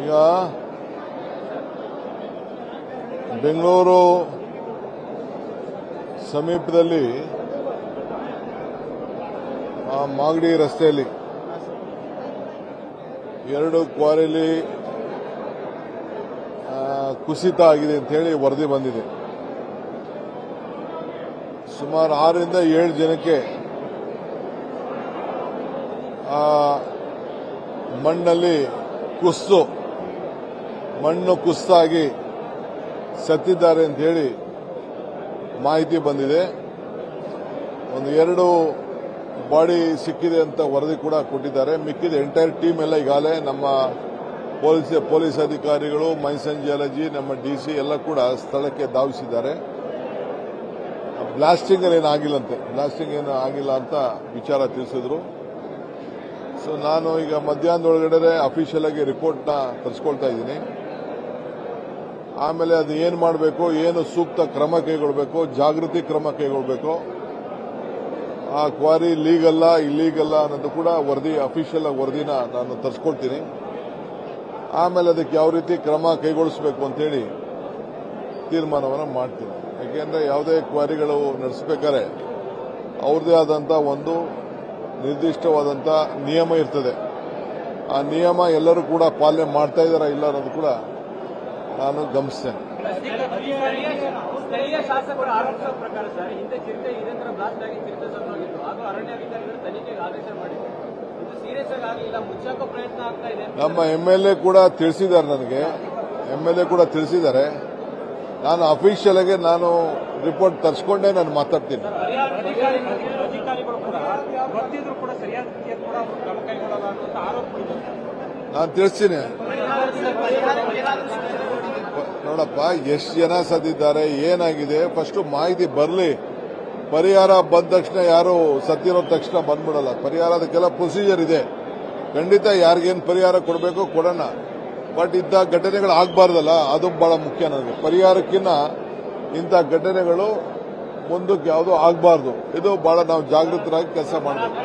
ಈಗ ಬೆಂಗಳೂರು ಸಮೀಪದಲ್ಲಿ ಮಾಗಡಿ ರಸ್ತೆಯಲ್ಲಿ ಎರಡು ಕ್ವಾರಿಲಿ ಕುಸಿತ ಆಗಿದೆ ಅಂತ ಹೇಳಿ ವರದಿ ಬಂದಿದೆ. ಸುಮಾರು 6 ರಿಂದ 7 ಜನಕ್ಕೆ ಮಣ್ಣಲ್ಲಿ ಮಣ್ಣು ಕುಸಿತಾಗಿ ಸತ್ತಿದ್ದಾರೆ ಅಂತ ಹೇಳಿ ಮಾಹಿತಿ ಬಂದಿದೆ. ಒಂದು 2 ಬಾಡಿ ಸಿಕ್ಕಿದೆ ಅಂತ ವರದಿ ಕೂಡ ಕೊಟ್ಟಿದ್ದಾರೆ. ಮಿಕ್ಕಿದ ಎಂಟೈರ್ ಟೀಮ್ ಎಲ್ಲ ಈಗಾಗಲೇ ನಮ್ಮ ಪೊಲೀಸ್ ಅಧಿಕಾರಿಗಳು, ಮೈನ್ಸ್ ಜಿಯಾಲಜಿ, ನಮ್ಮ ಡಿಸಿ ಎಲ್ಲ ಕೂಡ ಸ್ಥಳಕ್ಕೆ ಧಾವಿಸಿದ್ದಾರೆ. ಬ್ಲಾಸ್ಟಿಂಗ್ ಏನು ಆಗಿಲ್ಲ ಅಂತ ವಿಚಾರ ತಿಳಿಸಿದ್ರು. ಸೊ ನಾನು ಈಗ ಮಧ್ಯಾಹ್ನದೊಳಗಡೆ ಅಫಿಷಿಯಲ್ ಆಗಿ ರಿಪೋರ್ಟ್ನ ತರಿಸ್ಕೊಳ್ತಾ ಇದ್ದೀನಿ. ಆಮೇಲೆ ಅದು ಏನು ಮಾಡಬೇಕು, ಏನು ಸೂಕ್ತ ಕ್ರಮ ಕೈಗೊಳ್ಳಬೇಕು, ಜಾಗೃತಿ ಕ್ರಮ ಕೈಗೊಳ್ಳಬೇಕು, ಆ ಕ್ವಾರಿ ಲೀಗಲ್ಲ ಇಲ್ಲೀಗಲ್ಲ ಅನ್ನೋದು ಕೂಡ ಅಫಿಷಿಯಲ್ ವರದಿನ ನಾನು ತರಿಸ್ಕೊಳ್ತೀನಿ. ಆಮೇಲೆ ಅದಕ್ಕೆ ಯಾವ ರೀತಿ ಕ್ರಮ ಕೈಗೊಳಿಸಬೇಕು ಅಂತೇಳಿ ತೀರ್ಮಾನವನ್ನು ಮಾಡ್ತೀನಿ. ಯಾಕೆಂದ್ರೆ ಯಾವುದೇ ಕ್ವಾರಿಗಳು ನಡೆಸಬೇಕಾದ್ರೆ ಅವ್ರದೇ ಆದಂಥ ಒಂದು ನಿರ್ದಿಷ್ಟವಾದಂಥ ನಿಯಮ ಇರ್ತದೆ. ಆ ನಿಯಮ ಎಲ್ಲರೂ ಕೂಡ ಪಾಲನೆ ಮಾಡ್ತಾ ಇದ್ದಾರಾ ಇಲ್ಲ ಅನ್ನೋದು ಕೂಡ ನಾನು ಗಮನಿಸ್ತೇನೆ. ಸ್ಥಳೀಯ ಶಾಸಕರ ಆರೋಪದ ಪ್ರಕಾರ ಸರ್, ಹಿಂದೆ ಚಿರತೆ ಇದೇ ಬ್ಲಾಸ್ಟ್ ಆಗಿ ಚಿರತೆ ಸತ್ತೋಗಿತ್ತು. ಹಾಗೂ ಅರಣ್ಯಾಧಿಕಾರಿಗಳು ತನಿಖೆಗೆ ಆದೇಶ ಮಾಡಿದ್ರು. ಇದು ಸೀರಿಯಸ್ ಆಗಿಲ್ಲ, ಮುಚ್ಚಾಕೋ ಪ್ರಯತ್ನ ಆಗ್ತಾ ಇದೆ. ನಮ್ಮ MLA ಕೂಡ ತಿಳಿಸಿದ್ದಾರೆ, ನನಗೆ MLA ಕೂಡ ತಿಳಿಸಿದ್ದಾರೆ. ನಾನು ಅಫಿಷಿಯಲ್ ಆಗಿ ನಾನು ರಿಪೋರ್ಟ್ ತರಿಸ್ಕೊಂಡೇ ನಾನು ಮಾತಾಡ್ತೀನಿ. ಅಧಿಕಾರಿಗಳು ಕೂಡ ಗೊತ್ತಿದ್ರು ಕೂಡ ಸರಿಯಾದ ಕ್ರಮ ಕೈಗೊಳ್ಳಲ್ಲ ಅನ್ನೋ ಆರೋಪಗಳಿದೆ. ನಾನು ತಿಳಿಸ್ತೀನಿ. ನೋಡಪ್ಪ, ಎಷ್ಟು ಜನ ಸತ್ತಿದ್ದಾರೆ, ಏನಾಗಿದೆ, ಫಸ್ಟ್ ಮಾಹಿತಿ ಬರಲಿ. ಪರಿಹಾರ ಬಂದ ತಕ್ಷಣ ಯಾರು ಸತ್ತಿರೋ ತಕ್ಷಣ ಬಂದ್ಬಿಡಲ್ಲ. ಪರಿಹಾರ ಅದಕ್ಕೆಲ್ಲ ಪ್ರೊಸೀಜರ್ ಇದೆ. ಖಂಡಿತ ಯಾರಿಗೇನು ಪರಿಹಾರ ಕೊಡಬೇಕು ಕೊಡೋಣ. ಬಟ್ ಇಂಥ ಘಟನೆಗಳು ಆಗಬಾರ್ದಲ್ಲ, ಅದು ಬಹಳ ಮುಖ್ಯ ನನಗೆ. ಪರಿಹಾರಕ್ಕಿಂತ ಇಂಥ ಘಟನೆಗಳು ಮುಂದಕ್ಕೆ ಯಾವುದೂ ಆಗಬಾರ್ದು. ಇದು ಬಹಳ ನಾವು ಜಾಗೃತರಾಗಿ ಕೆಲಸ ಮಾಡಬೇಕು.